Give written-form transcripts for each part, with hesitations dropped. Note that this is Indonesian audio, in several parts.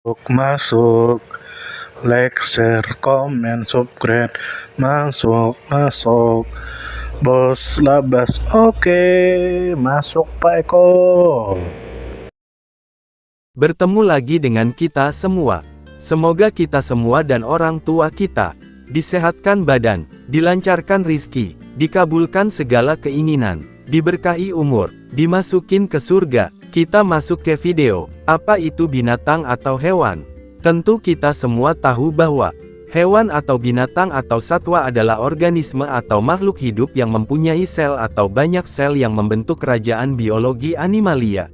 Masuk, like, share, komen, subscribe, masuk, bos labas, oke, masuk Pak Eko. Bertemu lagi dengan kita semua. Semoga kita semua dan orang tua kita disehatkan badan, dilancarkan rizki, dikabulkan segala keinginan, diberkahi umur, dimasukin ke surga. Kita masuk ke video, apa itu binatang atau hewan? Tentu kita semua tahu bahwa hewan atau binatang atau satwa adalah organisme atau makhluk hidup yang mempunyai sel atau banyak sel yang membentuk kerajaan biologi animalia.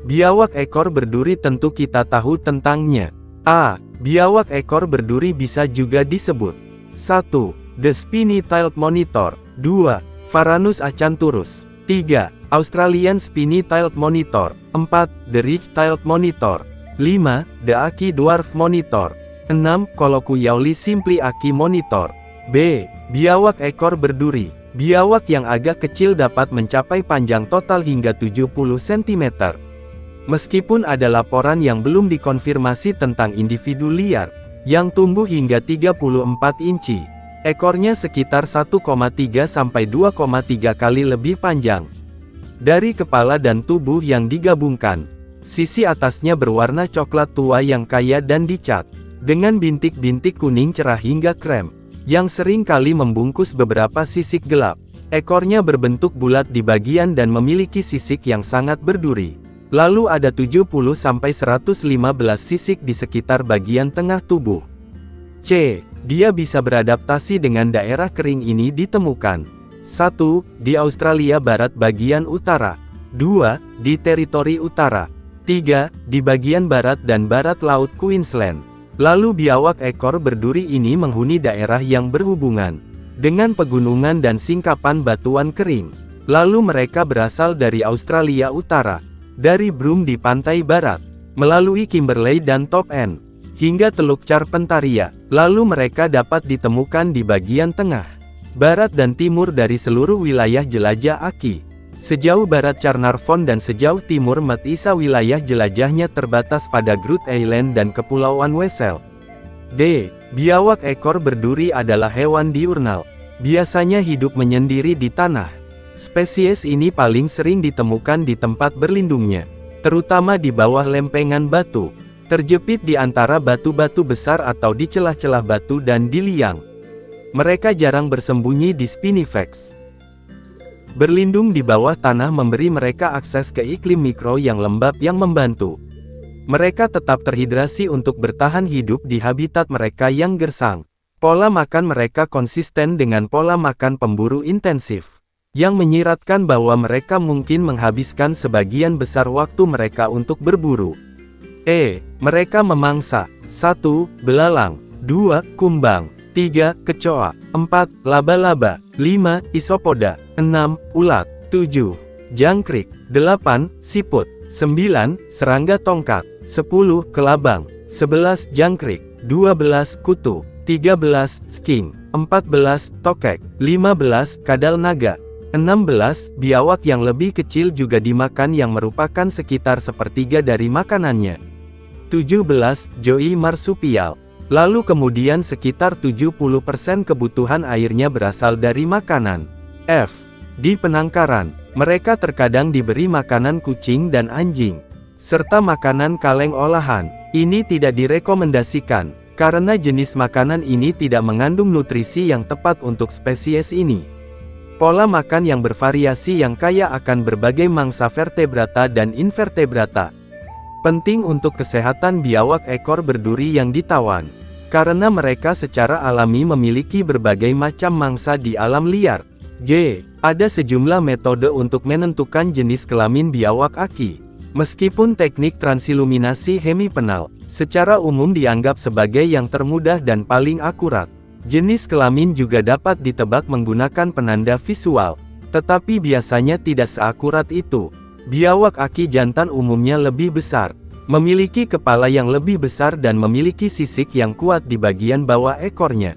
Biawak ekor berduri tentu kita tahu tentangnya. A. Biawak ekor berduri bisa juga disebut 1. The Spiny-tailed Monitor. 2. Varanus acanthrus. 3. Australian Spiny-tailed Monitor. 4. The Ridge-tailed Monitor. 5. The Aki Dwarf Monitor. 6. Colloquially simply Aki Monitor. B. Biawak ekor berduri. Biawak yang agak kecil dapat mencapai panjang total hingga 70 cm. Meskipun ada laporan yang belum dikonfirmasi tentang individu liar, yang tumbuh hingga 34 inci, ekornya sekitar 1,3 sampai 2,3 kali lebih panjang dari kepala dan tubuh yang digabungkan. Sisi atasnya berwarna coklat tua yang kaya dan dicat dengan bintik-bintik kuning cerah hingga krem, yang sering kali membungkus beberapa sisik gelap. Ekornya berbentuk bulat di bagian dan memiliki sisik yang sangat berduri. Lalu ada 70-115 sisik di sekitar bagian tengah tubuh. C. Dia bisa beradaptasi dengan daerah kering ini ditemukan 1. Di Australia Barat bagian utara. 2. Di teritori utara. 3. Di bagian barat dan barat laut Queensland. Lalu biawak ekor berduri ini menghuni daerah yang berhubungan dengan pegunungan dan singkapan batuan kering. Lalu mereka berasal dari Australia Utara, dari Broome di pantai barat, melalui Kimberley dan Top End, hingga Teluk Carpentaria. Lalu mereka dapat ditemukan di bagian tengah, barat dan timur dari seluruh wilayah jelajah Aki. Sejauh barat Carnarvon dan sejauh timur Mt Isa wilayah jelajahnya terbatas pada Groote Eylandt dan Kepulauan Wessel. D. Biawak ekor berduri adalah hewan diurnal. Biasanya hidup menyendiri di tanah. Spesies ini paling sering ditemukan di tempat berlindungnya, terutama di bawah lempengan batu, terjepit di antara batu-batu besar atau di celah-celah batu dan di liang. Mereka jarang bersembunyi di spinifex. Berlindung di bawah tanah memberi mereka akses ke iklim mikro yang lembab yang membantu mereka tetap terhidrasi untuk bertahan hidup di habitat mereka yang gersang. Pola makan mereka konsisten dengan pola makan pemburu intensif, yang menyiratkan bahwa mereka mungkin menghabiskan sebagian besar waktu mereka untuk berburu. E. Mereka memangsa 1. Belalang. 2. Kumbang. 3. Kecoa. 4. Laba-laba. 5. Isopoda. 6. Ulat. 7. Jangkrik. 8. Siput. 9. Serangga tongkat. 10. Kelabang. 11. Jangkrik. 12. Kutu. 13. Skink. 14. Tokek. 15. Kadal naga. 16. Biawak yang lebih kecil juga dimakan yang merupakan sekitar sepertiga dari makanannya. 17. Joey marsupial. Lalu kemudian sekitar 70% kebutuhan airnya berasal dari makanan. F. Di penangkaran, mereka terkadang diberi makanan kucing dan anjing, serta makanan kaleng olahan. Ini tidak direkomendasikan, karena jenis makanan ini tidak mengandung nutrisi yang tepat untuk spesies ini. Pola makan yang bervariasi yang kaya akan berbagai mangsa vertebrata dan invertebrata. Penting untuk kesehatan biawak ekor berduri yang ditawan, karena mereka secara alami memiliki berbagai macam mangsa di alam liar. G. Ada sejumlah metode untuk menentukan jenis kelamin biawak Aki. Meskipun teknik transiluminasi hemipenal secara umum dianggap sebagai yang termudah dan paling akurat, jenis kelamin juga dapat ditebak menggunakan penanda visual, tetapi biasanya tidak seakurat itu. Biawak Aki jantan umumnya lebih besar, memiliki kepala yang lebih besar dan memiliki sisik yang kuat di bagian bawah ekornya.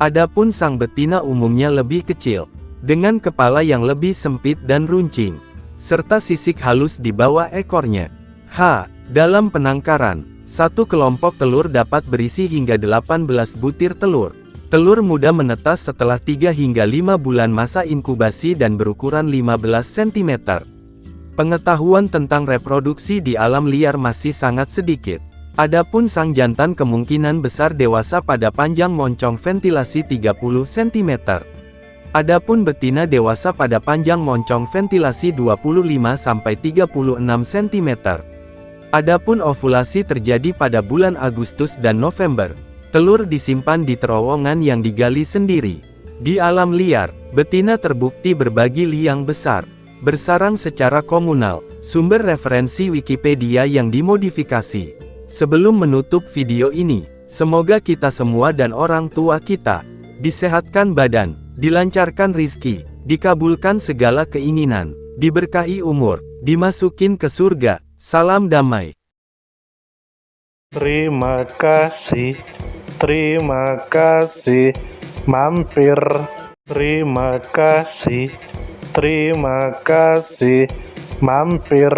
Adapun sang betina umumnya lebih kecil, dengan kepala yang lebih sempit dan runcing, serta sisik halus di bawah ekornya. H. Dalam penangkaran, Satu kelompok telur dapat berisi hingga 18 butir telur. Telur muda menetas setelah 3 hingga 5 bulan masa inkubasi dan berukuran 15 cm. Pengetahuan tentang reproduksi di alam liar masih sangat sedikit. Adapun sang jantan kemungkinan besar dewasa pada panjang moncong ventilasi 30 cm. Adapun betina dewasa pada panjang moncong ventilasi 25-36 cm. Adapun ovulasi terjadi pada bulan Agustus dan November. Telur disimpan di terowongan yang digali sendiri. Di alam liar, betina terbukti berbagi liang besar. Bersarang secara komunal. Sumber referensi Wikipedia yang dimodifikasi. Sebelum menutup video ini, semoga kita semua dan orang tua kita disehatkan badan, dilancarkan rizki, dikabulkan segala keinginan, diberkahi umur, dimasukin ke surga. Salam damai. Terima kasih mampir. Terima kasih mampir.